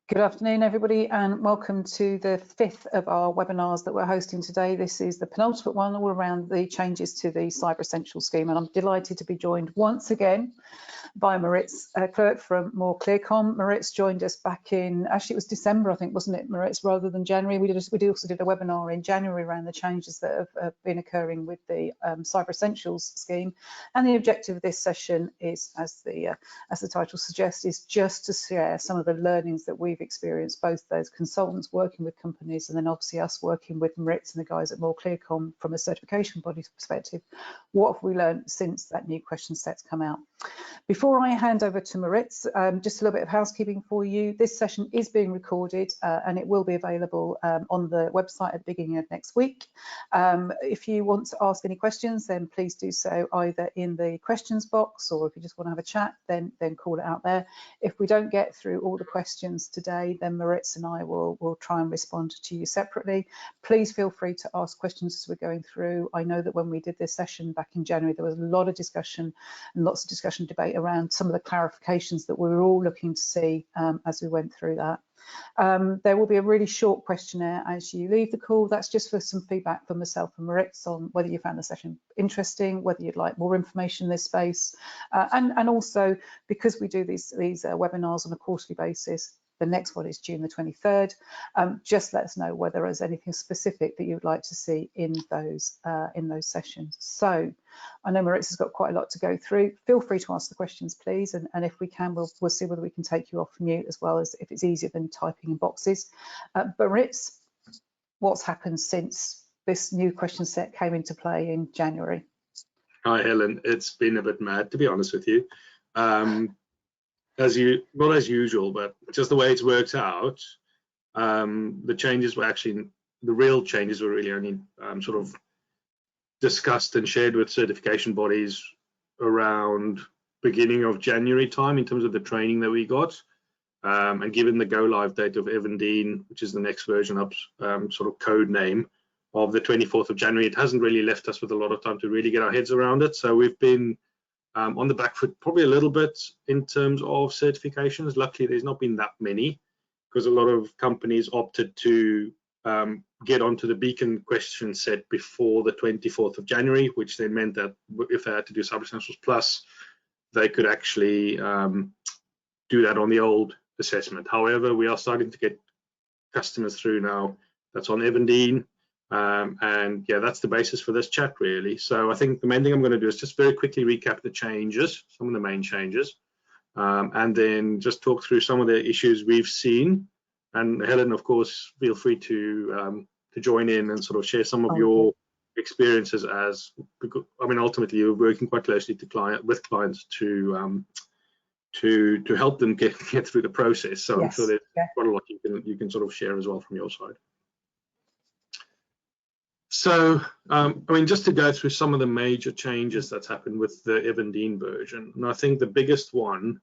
Good afternoon, everybody, and welcome to the fifth of our webinars that we're hosting today. This is the penultimate one, all around the changes to the Cyber Essentials scheme, and I'm delighted to be joined once again by Maritz Cloete from MOORE ClearComm. Maritz joined us back in, actually it was December, I think, wasn't it, Maritz, rather than January. We also did a webinar in January around the changes that have been occurring with the Cyber Essentials scheme, and the objective of this session is, as the title suggests, is just to share some of the learnings that we've experienced, both those consultants working with companies and then obviously us working with Maritz and the guys at MOORE ClearComm from a certification body perspective. What have we learned since that new question set's come out? Before I hand over to Maritz, just a little bit of housekeeping for you. This session is being recorded and it will be available on the website at the beginning of next week. If you want to ask any questions, then please do so either in the questions box, or if you just want to have a chat, then call it out there. If we don't get through all the questions today, then Maritz and I will try and respond to you separately. Please feel free to ask questions as we're going through. I know that when we did this session back in January, there was a lot of discussion and lots of discussion debate around some of the clarifications that we were all looking to see as we went through that. There will be a really short questionnaire as you leave the call. That's just for some feedback from myself and Maritz on whether you found the session interesting, whether you'd like more information in this space, and also because we do these webinars on a quarterly basis. The next one is June the 23rd. Just let us know whether there's anything specific that you would like to see in those sessions. So I know Maritz has got quite a lot to go through. Feel free to ask the questions, please, and if we can, we'll see whether we can take you off mute, as well as if it's easier than typing in boxes. But Maritz, what's happened since this new question set came into play in January? Hi, Helen. It's been a bit mad, to be honest with you. Not as usual, but just the way it's worked out, the changes were actually, the real changes were really only sort of discussed and shared with certification bodies around beginning of January time in terms of the training that we got. And given the go live date of Evandene, which is the next version up, sort of code name of the 24th of January, it hasn't really left us with a lot of time to really get our heads around it. So we've been on the back foot probably a little bit in terms of certifications. Luckily, there's not been that many, because a lot of companies opted to get onto the Beacon question set before the 24th of January, which then meant that if they had to do Cyber Essentials Plus, they could actually do that on the old assessment. However, we are starting to get customers through now that's on Evandene. And yeah, that's the basis for this chat, really. So I think the main thing I'm going to do is just very quickly recap the changes, some of the main changes, and then just talk through some of the issues we've seen. And Helen, of course, feel free to join in and sort of share some of your experiences, as I mean, ultimately you're working quite closely with clients to help them get through the process. So yes, I'm sure there's quite a lot you can sort of share as well from your side. So, I mean, just to go through some of the major changes that's happened with the Evandene version, and I think the biggest one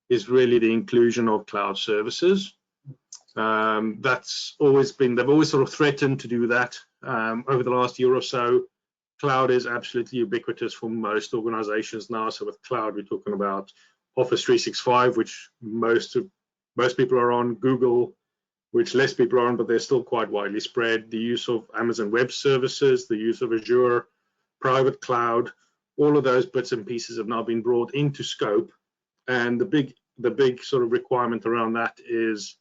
is really the inclusion of cloud services. That's always been, they've always sort of threatened to do that over the last year or so. Cloud is absolutely ubiquitous for most organizations now. So with cloud, we're talking about Office 365, which most people are on, Google, which less people are on, but they're still quite widely spread. The use of Amazon Web Services, the use of Azure, private cloud, all of those bits and pieces have now been brought into scope. And the big sort of requirement around that is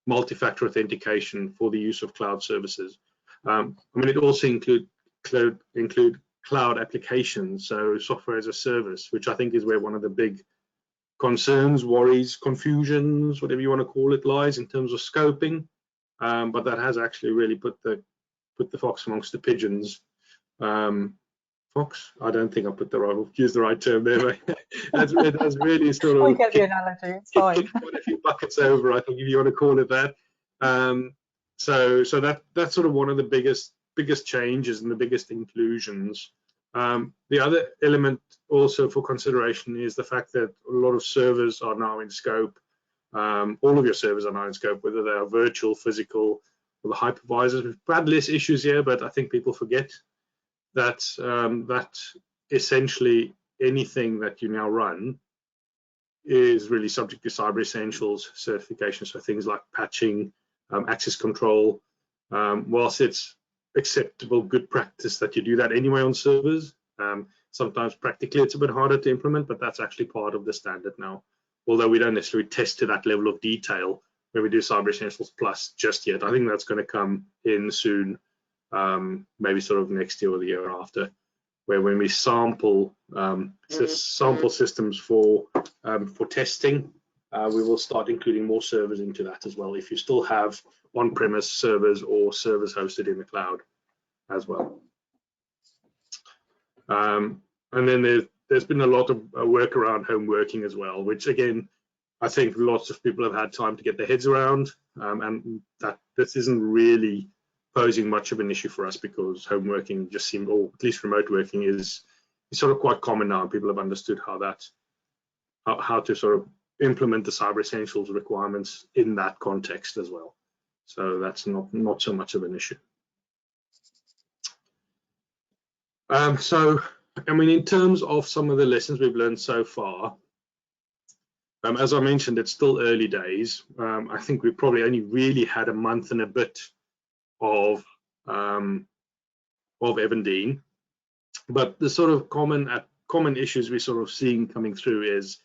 multi-factor authentication for the use of cloud services. I mean, it also include cloud applications, so software as a service, which I think is where one of the big concerns, worries, confusions, whatever you want to call it, lies in terms of scoping. But that has actually really put the fox amongst the pigeons. Fox? I don't think I used the right term there. But it has really sort of. I get the analogy. It's fine. Quite a few buckets over, I think, if you want to call it that. So that's sort of one of the biggest changes and the biggest inclusions. The other element also for consideration is the fact that a lot of servers are now in scope. All of your servers are now in scope, whether they are virtual, physical, or the hypervisors. We've had less issues here, but I think people forget that that essentially anything that you now run is really subject to Cyber Essentials certification. So things like patching, access control. Whilst it's acceptable, good practice that you do that anyway on servers, sometimes practically it's a bit harder to implement, but that's actually part of the standard now. Although we don't necessarily test to that level of detail when we do Cyber Essentials Plus just yet. I think that's going to come in soon, maybe sort of next year or the year after, where when we sample systems for testing, we will start including more servers into that as well, if you still have on-premise servers or servers hosted in the cloud as well. And then there's been a lot of work around home working as well, which again, I think lots of people have had time to get their heads around, and that this isn't really posing much of an issue for us, because home working just seemed, or at least remote working is sort of quite common now, and people have understood how to sort of implement the Cyber Essentials requirements in that context as well. So that's not so much of an issue. So, I mean, in terms of some of the lessons we've learned so far, as I mentioned, it's still early days. I think we've probably only really had a month and a bit of Evandene, but the sort of common issues we're sort of seeing coming through is,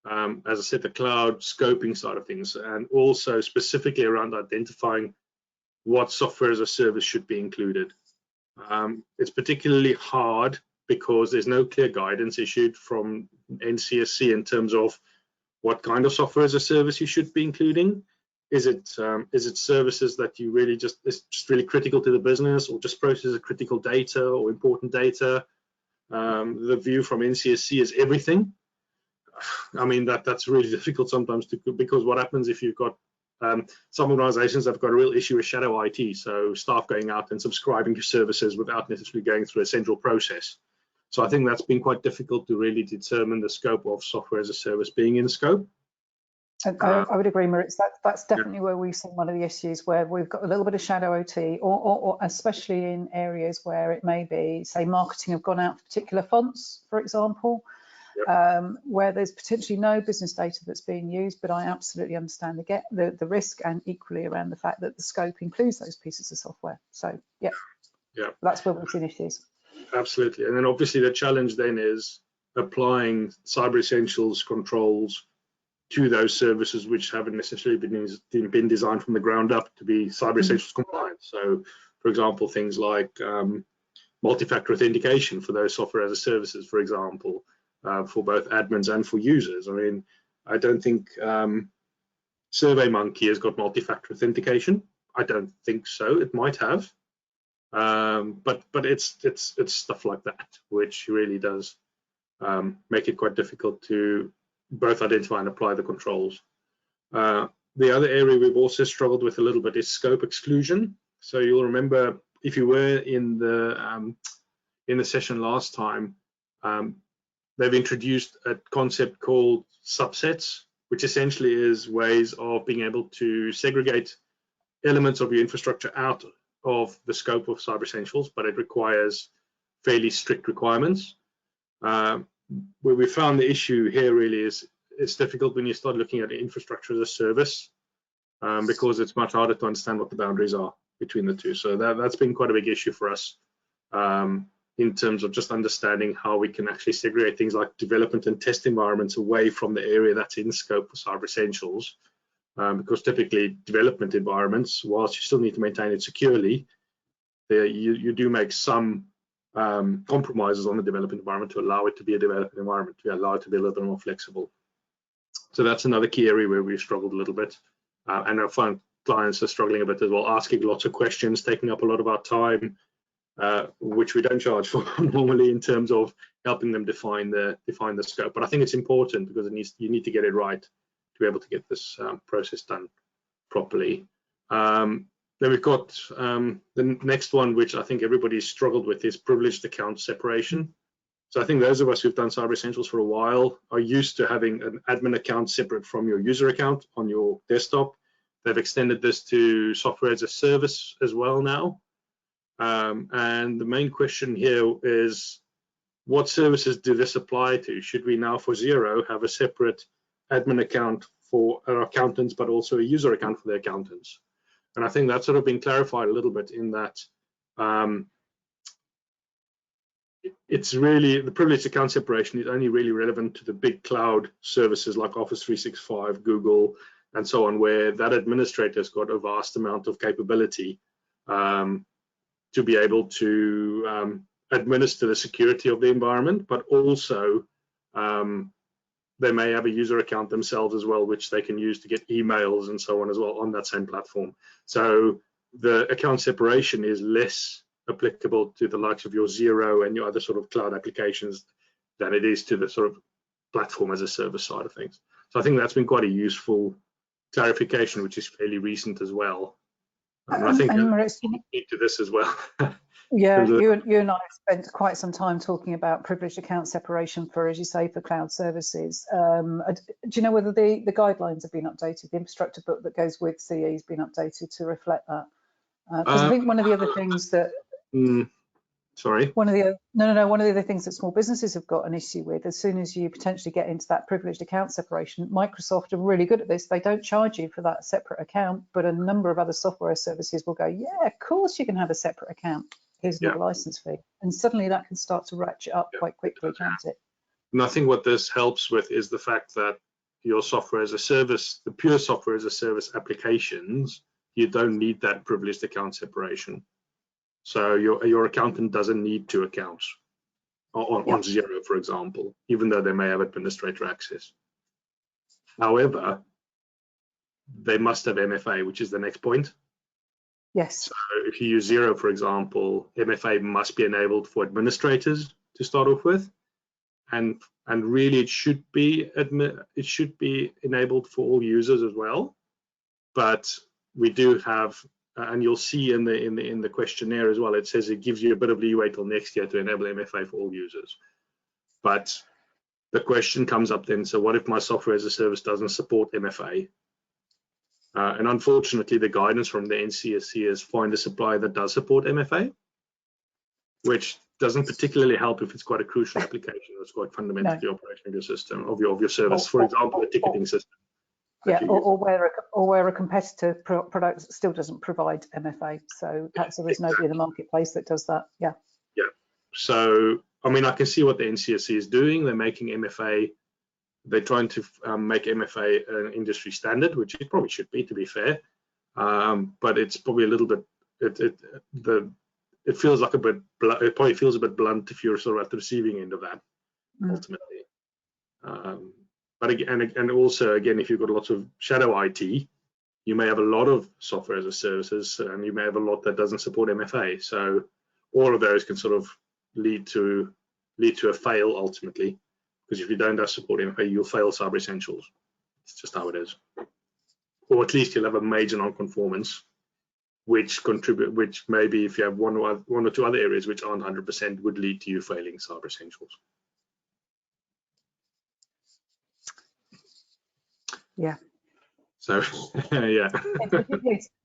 as I said, the cloud scoping side of things, and also specifically around identifying what software as a service should be included. It's particularly hard because there's no clear guidance issued from NCSC in terms of what kind of software as a service you should be including. Is it services that you really it's just really critical to the business, or just processes critical data or important data? The view from NCSC is everything. I mean, that's really difficult sometimes because what happens if you've got some organizations have got a real issue with shadow IT, so staff going out and subscribing to services without necessarily going through a central process. So I think that's been quite difficult to really determine the scope of software as a service being in scope. I would agree, Maritz. That's definitely where we've seen one of the issues, where we've got a little bit of shadow OT, or especially in areas where it may be, say, marketing have gone out for particular fonts, for example. Where there's potentially no business data that's being used, but I absolutely understand the risk, and equally around the fact that the scope includes those pieces of software. So yeah, that's where we've seen issues. Absolutely. And then obviously the challenge then is applying Cyber Essentials controls to those services which haven't necessarily been designed from the ground up to be Cyber Essentials compliant. So for example, things like multi-factor authentication for those software as a services, for example, for both admins and for users. I mean, I don't think SurveyMonkey has got multi-factor authentication. I don't think so. It might have, but it's stuff like that which really does make it quite difficult to both identify and apply the controls. The other area we've also struggled with a little bit is scope exclusion. So you'll remember, if you were in the session last time, they've introduced a concept called subsets, which essentially is ways of being able to segregate elements of your infrastructure out of the scope of Cyber Essentials, but it requires fairly strict requirements. Where we found the issue here really is it's difficult when you start looking at infrastructure as a service, because it's much harder to understand what the boundaries are between the two. So that's been quite a big issue for us, in terms of just understanding how we can actually segregate things like development and test environments away from the area that's in scope for Cyber Essentials, because typically development environments, whilst you still need to maintain it securely, you do make some compromises on the development environment to allow it to be a development environment, to allow it to be a little bit more flexible. So that's another key area where we've struggled a little bit, and I find clients are struggling a bit as well, asking lots of questions, taking up a lot of our time, which we don't charge for normally, in terms of helping them define the scope. But I think it's important because you need to get it right to be able to get this process done properly. Then we've got the next one, which I think everybody's struggled with, is privileged account separation. So I think those of us who've done Cyber Essentials for a while are used to having an admin account separate from your user account on your desktop. They've extended this to software as a service as well now. And the main question here is, what services do this apply to? Should we now, for Zero, have a separate admin account for accountants, but also a user account for the accountants. And I think that's sort of been clarified a little bit in that it's really, the privileged account separation is only really relevant to the big cloud services like Office 365, Google, and so on, where that administrator's got a vast amount of capability to be able to administer the security of the environment, but also they may have a user account themselves as well, which they can use to get emails and so on as well on that same platform. So the account separation is less applicable to the likes of your Xero and your other sort of cloud applications than it is to the sort of platform as a service side of things. So I think that's been quite a useful clarification, which is fairly recent as well. And I think Maritz, into this as well. Yeah, you and I spent quite some time talking about privileged account separation for, as you say, for cloud services. Do you know whether the guidelines have been updated? The infrastructure book that goes with CE has been updated to reflect that? Because I think one of the other things that sorry. One of the other things that small businesses have got an issue with, as soon as you potentially get into that privileged account separation, Microsoft are really good at this. They don't charge you for that separate account, but a number of other software services will go, yeah, of course you can have a separate account. Here's the license fee. And suddenly that can start to ratchet up quite quickly, can't it? And I think what this helps with is the fact that your software as a service, the pure software as a service applications, you don't need that privileged account separation. So your accountant doesn't need two accounts on Xero, for example, even though they may have administrator access. However, they must have MFA, which is the next point. Yes. So if you use Xero, for example, MFA must be enabled for administrators to start off with, and really it should be enabled for all users as well. But we do have, and you'll see in the questionnaire as well, it says it gives you a bit of leeway till next year to enable MFA for all users. But the question comes up then, so what if my software as a service doesn't support MFA? And unfortunately, the guidance from the NCSC is find a supplier that does support MFA, which doesn't particularly help if it's quite a crucial application that's quite fundamental to the operation of your system, of your service. For example, a ticketing system. Yeah, or where a competitor product still doesn't provide MFA. So perhaps there is nobody in the marketplace that does that. Yeah. Yeah. So I mean, I can see what the NCSC is doing. They're making MFA. They're trying to make MFA an industry standard, which it probably should be, to be fair. But it's probably a little bit. It feels like a bit. It probably feels a bit blunt if you're sort of at the receiving end of that, ultimately. But again, and also again, if you've got lots of shadow IT, you may have a lot of software as a services, and you may have a lot that doesn't support MFA. So all of those can sort of lead to a fail ultimately. Because if you don't have support MFA, you'll fail Cyber Essentials. It's just how it is. Or at least you'll have a major non-conformance, which maybe if you have one or two other areas which aren't 100% would lead to you failing Cyber Essentials. Yeah. So yeah.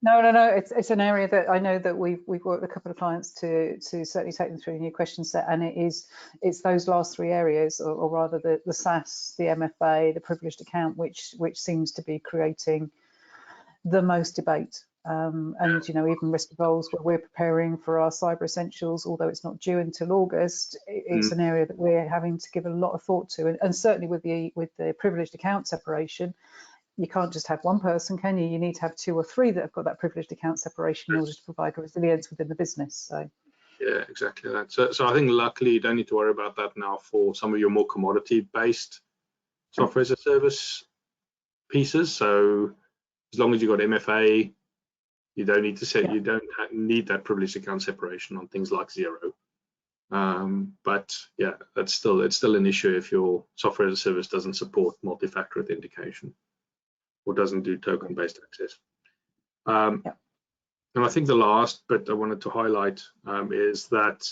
No. It's an area that I know that we've worked with a couple of clients to certainly take them through a new question set, and it's those last three areas, or rather the SaaS, the MFA, the privileged account, which seems to be creating the most debate. And even risk goals, where we're preparing for our Cyber Essentials, although it's not due until August, it's an area that we're having to give a lot of thought to, and certainly with the privileged account separation. You can't just have one person, can you? You need to have two or three that have got that privileged account separation in order to provide resilience within the business. So yeah, exactly that. So I think luckily you don't need to worry about that now for some of your more commodity-based software as a service pieces. So as long as you've got MFA, you don't need to set. You don't need that privileged account separation on things like Xero. But yeah, it's still an issue if your software as a service doesn't support multi-factor authentication or doesn't do token-based access. And I think the last bit I wanted to highlight is that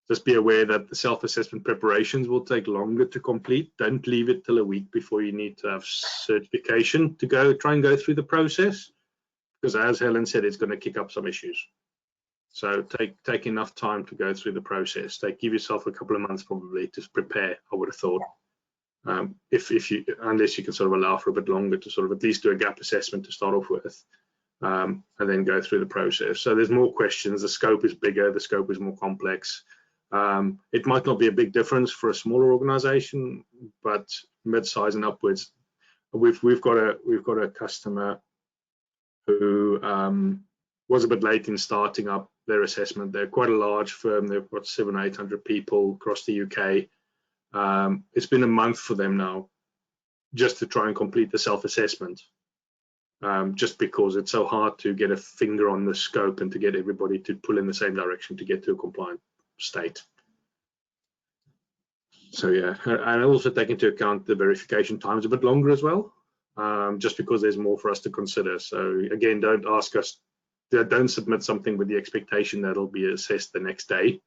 just be aware that the self-assessment preparations will take longer to complete. Don't leave it till a week before you need to have certification to try and go through the process, because as Helen said, it's going to kick up some issues. So take enough time to go through the process. Give yourself a couple of months probably to prepare, I would have thought. unless you can sort of allow for a bit longer to sort of at least do a gap assessment to start off with, and then go through the process. So there's more questions. The scope is bigger. The scope is more complex. It might not be a big difference for a smaller organization, but mid-size and upwards. We've got a customer who was a bit late in starting up their assessment. They're quite a large firm. They've got 700 or 800 people across the UK. It's been a month for them now just to try and complete the self-assessment, just because it's so hard to get a finger on the scope and to get everybody to pull in the same direction to get to a compliant state. So yeah, and also take into account the verification time is a bit longer as well, just because there's more for us to consider. So again, don't submit something with the expectation that it'll be assessed the next day,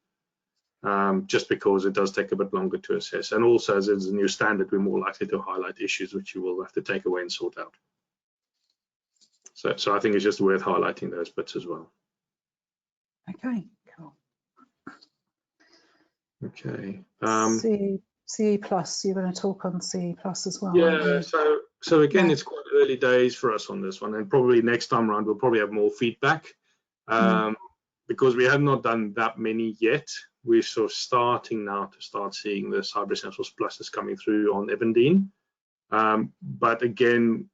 just because it does take a bit longer to assess. And also, as it's a new standard, we're more likely to highlight issues which you will have to take away and sort out. So I think it's just worth highlighting those bits as well. Okay, cool. Okay. CE Plus, you're going to talk on CE Plus as well. Yeah, so again, it's quite early days for us on this one, and probably next time around we'll probably have more feedback, because we have not done that many yet. We're sort of starting now to start seeing the Cyber Essentials Pluses coming through on Evandene. But again,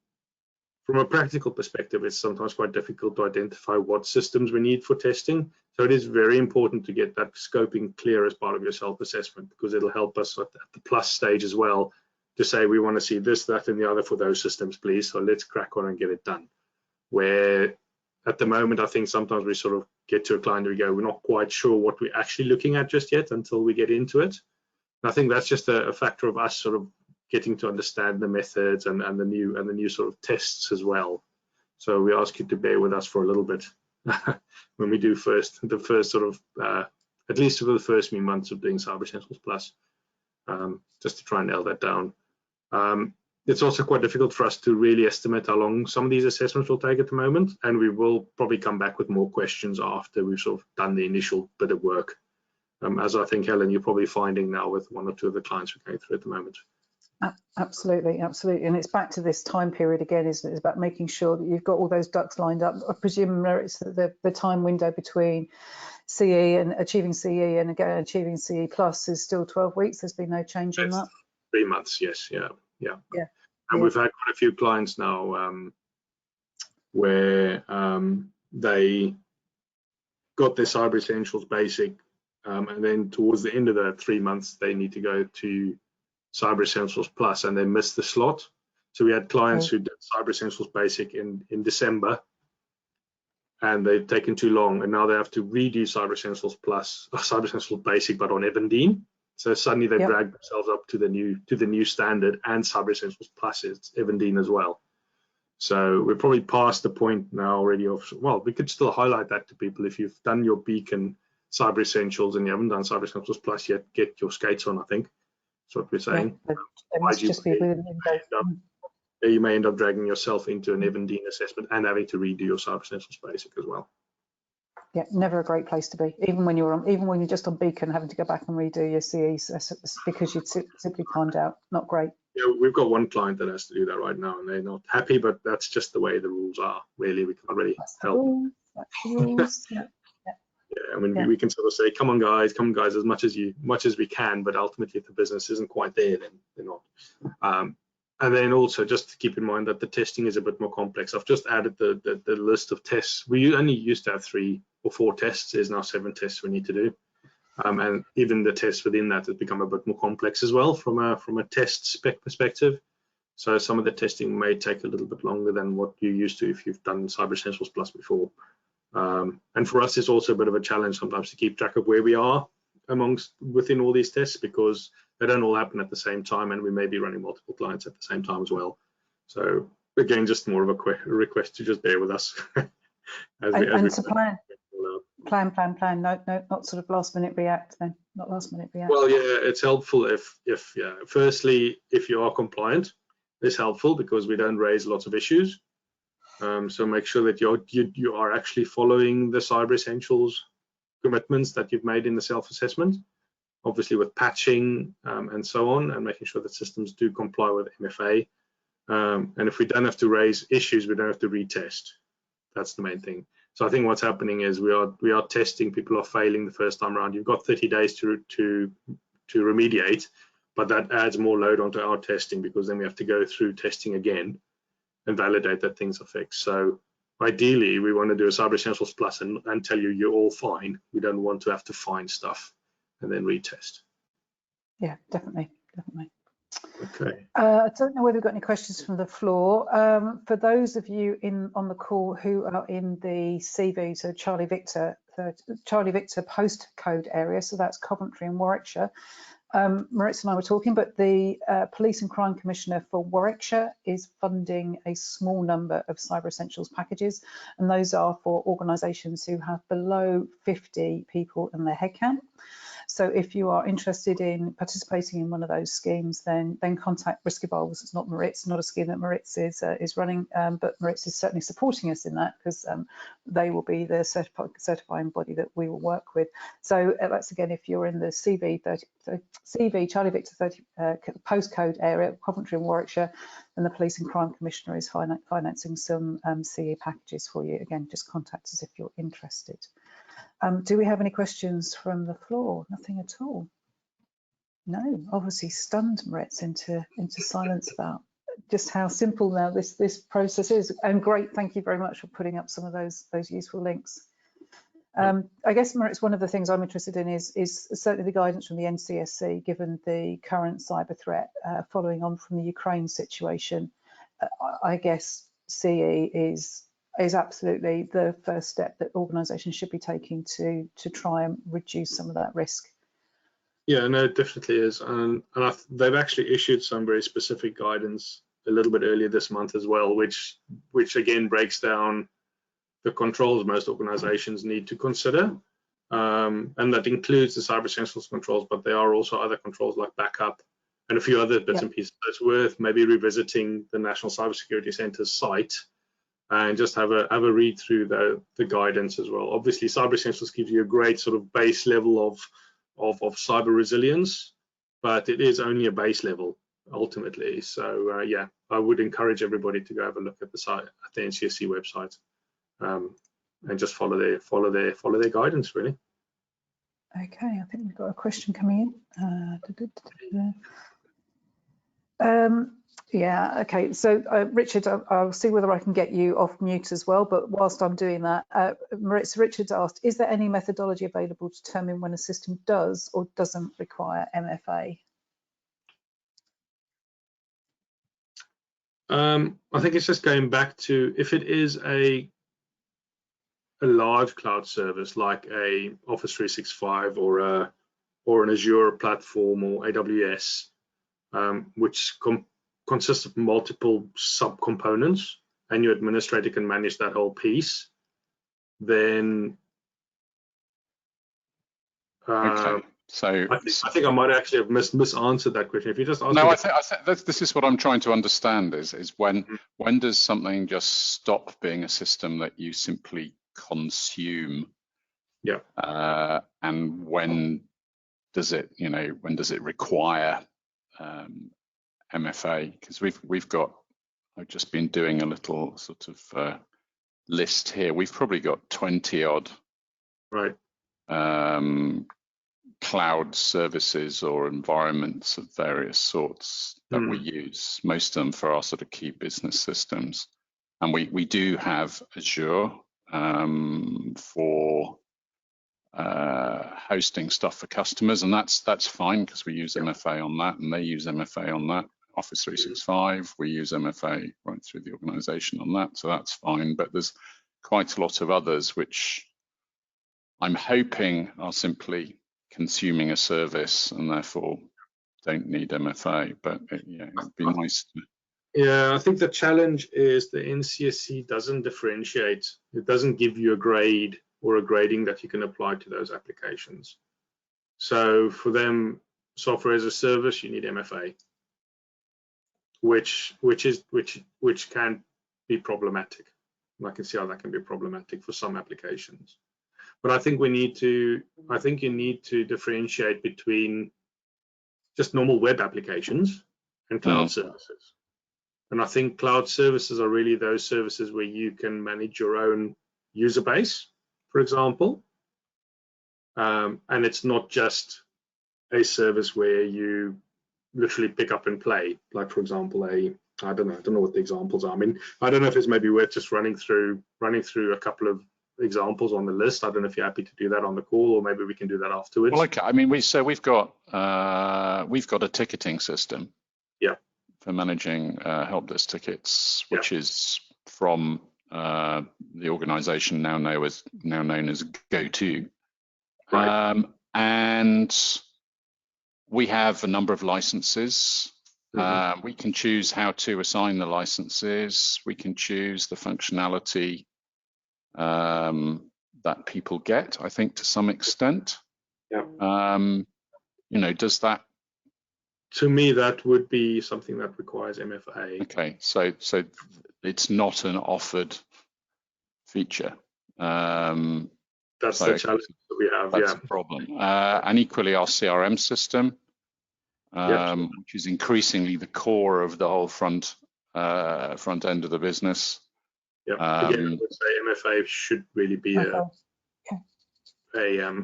from a practical perspective, it's sometimes quite difficult to identify what systems we need for testing. So it is very important to get that scoping clear as part of your self-assessment, because it'll help us at the plus stage as well to say we want to see this, that, and the other for those systems, please. So let's crack on and get it done. Where at the moment, I think sometimes we sort of get to a client and we go, we're not quite sure what we're actually looking at just yet until we get into it. And I think that's just a factor of us sort of getting to understand the methods and the new sort of tests as well. So we ask you to bear with us for a little bit when we do the first sort of at least for the first few months of doing Cyber Essentials Plus, just to try and nail that down. It's also quite difficult for us to really estimate how long some of these assessments will take at the moment, and we will probably come back with more questions after we've sort of done the initial bit of work, as I think, Helen, you're probably finding now with one or two of the clients we're going through at the moment. Absolutely, absolutely. And it's back to this time period again, isn't it? It's about making sure that you've got all those ducks lined up. I presume, Maritz, that the time window between CE and achieving CE and again achieving CE Plus is still 12 weeks. There's been no change in that. 3 months, yes, yeah. And we've had quite a few clients now where they got their Cyber Essentials Basic, and then towards the end of the 3 months, they need to go to Cyber Essentials Plus, and they missed the slot. So we had clients who did Cyber Essentials Basic in December, and they've taken too long, and now they have to redo Cyber Essentials Plus, Cyber Essentials Basic, but on Evandene. So suddenly they drag themselves up to the new standard, and Cyber Essentials Plus is Evandene as well. So we're probably past the point now already of, well, we could still highlight that to people. If you've done your Beacon Cyber Essentials and you haven't done Cyber Essentials Plus yet, get your skates on, I think. That's what we're saying. Yeah, it must just be within you may end up dragging yourself into an Evandene assessment and having to redo your Cyber Essentials Basic as well. Yeah, never a great place to be. Even when you're just on Beacon, having to go back and redo your CE because you simply timed out. Not great. Yeah, we've got one client that has to do that right now, and they're not happy, but that's just the way the rules are. Really, we can't really help. That's the rules. Yeah. Yeah, I mean, we can sort of say, come on guys, as much as we can, but ultimately if the business isn't quite there, then they're not. And then also just to keep in mind that the testing is a bit more complex. I've just added the list of tests. We only used to have 3 or 4 tests. There's now 7 tests we need to do. And even the tests within that has become a bit more complex as well from a test spec perspective. So some of the testing may take a little bit longer than what you used to if you've done Cyber Essentials Plus before. And for us, it's also a bit of a challenge sometimes to keep track of where we are within all these tests, because they don't all happen at the same time, and we may be running multiple clients at the same time as well. So again, just more of a request to just bear with us. Plan. No, not sort of last minute react then. Not last minute react. Well, yeah, it's helpful if firstly, if you are compliant, it's helpful because we don't raise lots of issues. So make sure that you are actually following the Cyber Essentials commitments that you've made in the self-assessment. obviously with patching and so on, and making sure that systems do comply with MFA. And if we don't have to raise issues, we don't have to retest. That's the main thing. So I think what's happening is we are testing. People are failing the first time around. You've got 30 days to remediate, but that adds more load onto our testing, because then we have to go through testing again and validate that things are fixed. So ideally, we want to do a Cyber Essentials Plus and tell you you're all fine. We don't want to have to find stuff and then retest. Yeah, definitely. Okay. I don't know whether we've got any questions from the floor. For those of you on the call who are in the CV, so Charlie Victor postcode area, so that's Coventry and Warwickshire. Maritz and I were talking, but the Police and Crime Commissioner for Warwickshire is funding a small number of Cyber Essentials packages, and those are for organisations who have below 50 people in their headcount. So if you are interested in participating in one of those schemes, then contact Risk Evolvers. It's not Maritz, not a scheme that Maritz is running, but Maritz is certainly supporting us in that, because they will be the certifying body that we will work with. So that's again, if you're in the CV Charlie Victor 30 postcode area, Coventry and Warwickshire, and the Police and Crime Commissioner is financing some CE packages for you. Again, just contact us if you're interested. Do we have any questions from the floor? Nothing at all. No, obviously stunned Maritz into silence about just how simple now this process is. And great, thank you very much for putting up some of those useful links. I guess, Maritz, one of the things I'm interested in is certainly the guidance from the NCSC, given the current cyber threat following on from the Ukraine situation. I guess CE is absolutely the first step that organisations should be taking to try and reduce some of that risk. Yeah, no, it definitely is, and they've actually issued some very specific guidance a little bit earlier this month as well, which again breaks down the controls most organisations need to consider, and that includes the Cyber Essentials controls, but there are also other controls like backup and a few other bits and pieces. So it's worth maybe revisiting the National Cybersecurity Centre's site and just have a read through the guidance as well. Obviously, Cyber Essentials gives you a great sort of base level of cyber resilience, but it is only a base level ultimately. So yeah, I would encourage everybody to go have a look at the site, at the NCSC website, and just follow their guidance really. Okay, I think we've got a question coming in. Yeah, okay, so Richard, I'll see whether I can get you off mute as well, but whilst I'm doing that, Maritz, Richard's asked, is there any methodology available to determine when a system does or doesn't require MFA? I think it's just going back to, if it is a large cloud service like a Office 365 or an Azure platform or AWS, which consists of multiple subcomponents, and your administrator can manage that whole piece, then okay. So I think I might actually have misanswered that question. If you just ask no, I think this is what I'm trying to understand is when does something just stop being a system that you simply consume? Yeah. And when does it require MFA? Because I've just been doing a little sort of list here. We've probably got 20 odd right cloud services or environments of various sorts that we use, most of them for our sort of key business systems. And we do have Azure for hosting stuff for customers, and that's fine because we use MFA on that, and they use MFA on that. Office 365, we use MFA right through the organization on that, so that's fine. But there's quite a lot of others which I'm hoping are simply consuming a service and therefore don't need MFA, but yeah, it'd be nice to... Yeah, I think the challenge is the NCSC doesn't differentiate. It doesn't give you a grade or a grading that you can apply to those applications. So for them, software as a service, you need MFA, which can be problematic. I can see how that can be problematic for some applications. But I think you need to differentiate between just normal web applications and cloud services. And I think cloud services are really those services where you can manage your own user base, for example. And it's not just a service where you literally pick up and play, like, for example, I don't know what the examples are. I mean, I don't know if it's maybe worth just running through a couple of examples on the list. I don't know if you're happy to do that on the call, or maybe we can do that afterwards. Well, okay. I mean, we've got a ticketing system. Yeah. For managing help desk tickets, which is from the organisation now known as GoTo. Right. And we have a number of licenses. We can choose how to assign the licenses. We can choose the functionality that people get, I think, to some extent. Yeah. Does that? To me, that would be something that requires MFA. Okay, so it's not an offered feature. That's the challenge that we have. That's a problem. And equally, our CRM system, which is increasingly the core of the whole front end of the business. Yeah. Again, I would say MFA should really be a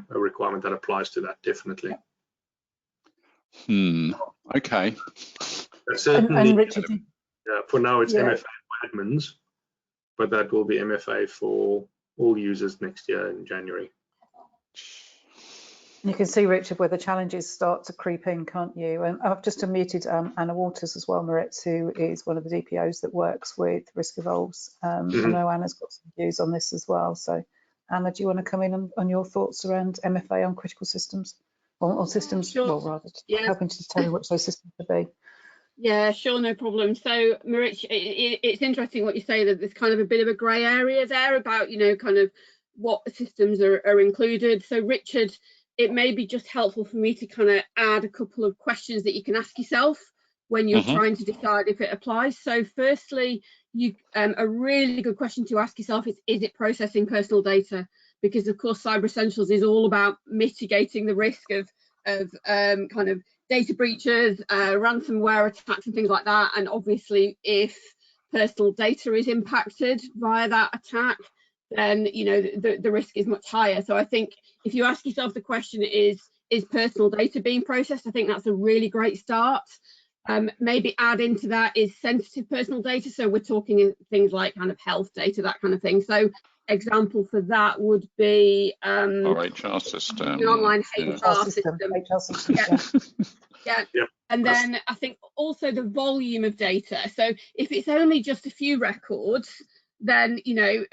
requirement that applies to that, definitely. Okay. And Richard, for now it's MFA for admins, but that will be MFA for all users next year in January. You can see, Richard, where the challenges start to creep in, can't you? And I've just unmuted Anna Waters as well, Maritz, who is one of the DPOs that works with Risk Evolves. I know Anna's got some views on this as well. So, Anna, do you want to come in on your thoughts around MFA on critical systems? Or systems, sure. Well, rather, helping to tell you which those systems would be. Yeah, sure, no problem. So, Maritz, it's interesting what you say, that there's kind of a bit of a grey area there about, kind of what systems are included. So, Richard, it may be just helpful for me to kind of add a couple of questions that you can ask yourself when you're trying to decide if it applies. So, firstly, a really good question to ask yourself is it processing personal data? Because, of course, Cyber Essentials is all about mitigating the risk of kind of data breaches, ransomware attacks and things like that. And obviously, if personal data is impacted via that attack, then the risk is much higher. So I think if you ask yourself the question, is personal data being processed? I think that's a really great start. Maybe add into that is sensitive personal data. So we're talking things like kind of health data, that kind of thing. So example for that would be our HR system, the online HR system. Yeah. And then I think also the volume of data. So if it's only just a few records, then again,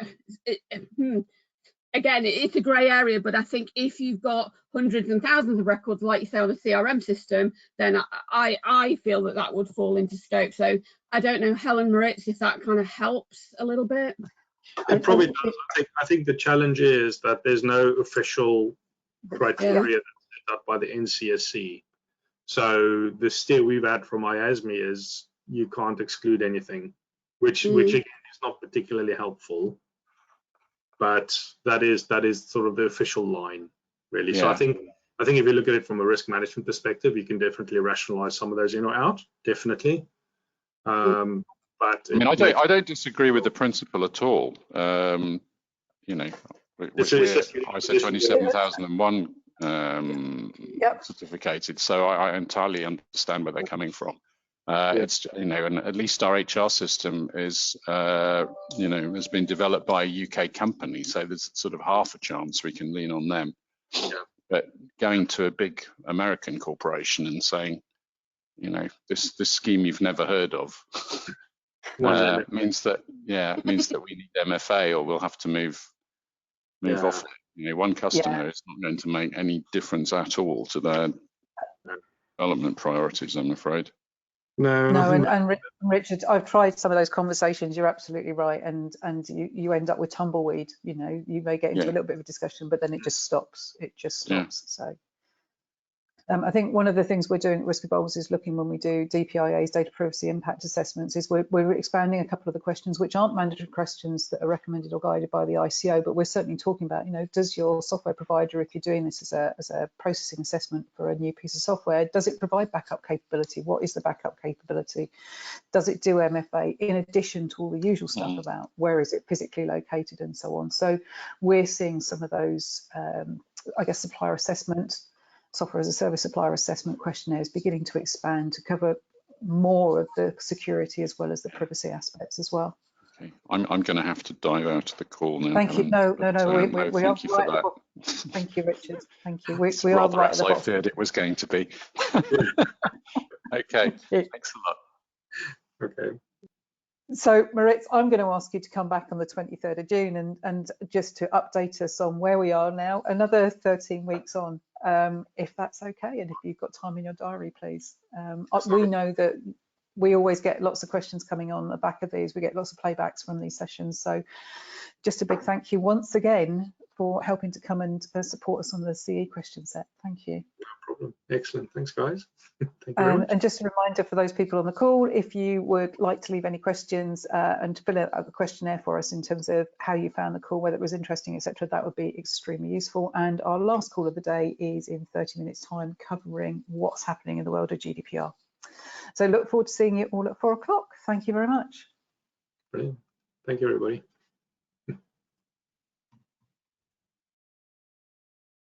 it's a grey area. But I think if you've got hundreds and thousands of records, like you say on a CRM system, then I feel that would fall into scope. So I don't know, Helen, Maritz, if that kind of helps a little bit. It probably does. I think the challenge is that there's no official criteria that's set up by the NCSC. So the steer we've had from IASME is you can't exclude anything, which again is not particularly helpful. But that is sort of the official line, really. So I think if you look at it from a risk management perspective, you can definitely rationalize some of those in or out, definitely. But I don't disagree with the principle at all. We're ISO 27001 certificated, so I entirely understand where they're coming from. It's and at least our HR system is has been developed by a UK company, so there's sort of half a chance we can lean on them. But going to a big American corporation and saying, this scheme you've never heard of. Means that we need MFA, or we'll have to move off. One customer is not going to make any difference at all to their development priorities, I'm afraid. No, and Richard, I've tried some of those conversations. You're absolutely right, and you end up with tumbleweed. You may get into a little bit of a discussion, but then it just stops. It just stops. So I think one of the things we're doing at Risk Evolves is looking, when we do DPIA's data privacy impact assessments, is we're expanding a couple of the questions which aren't mandatory questions that are recommended or guided by the ICO, but we're certainly talking about, you know, does your software provider, if you're doing this as a processing assessment for a new piece of software, does it provide backup capability? What is the backup capability? Does it do MFA in addition to all the usual stuff about where is it physically located and so on? So we're seeing some of those, I guess, supplier assessment, software as a service supplier assessment questionnaires beginning to expand to cover more of the security as well as the privacy aspects as well. Okay, I'm going to have to dive out of the call now. Thank you. No, we thank are you right for that. Thank you, Richard. Thank you. We It's are rather right as at the I bottom. feared it was going to be. Okay, thanks a lot. Okay. So, Maritz, I'm going to ask you to come back on the 23rd of June and just to update us on where we are now, another 13 weeks on, if that's okay, and if you've got time in your diary, please. We know that we always get lots of questions coming on the back of these. We get lots of playbacks from these sessions. So just a big thank you once again for helping to come and support us on the CE question set. Thank you. No problem. Excellent. Thanks, guys. Thank you very much. And just a reminder for those people on the call, if you would like to leave any questions and to fill out the questionnaire for us in terms of how you found the call, whether it was interesting, etc., that would be extremely useful. And our last call of the day is in 30 minutes time, covering what's happening in the world of GDPR. So look forward to seeing you all at 4 o'clock. Thank you very much. Brilliant. Thank you, everybody.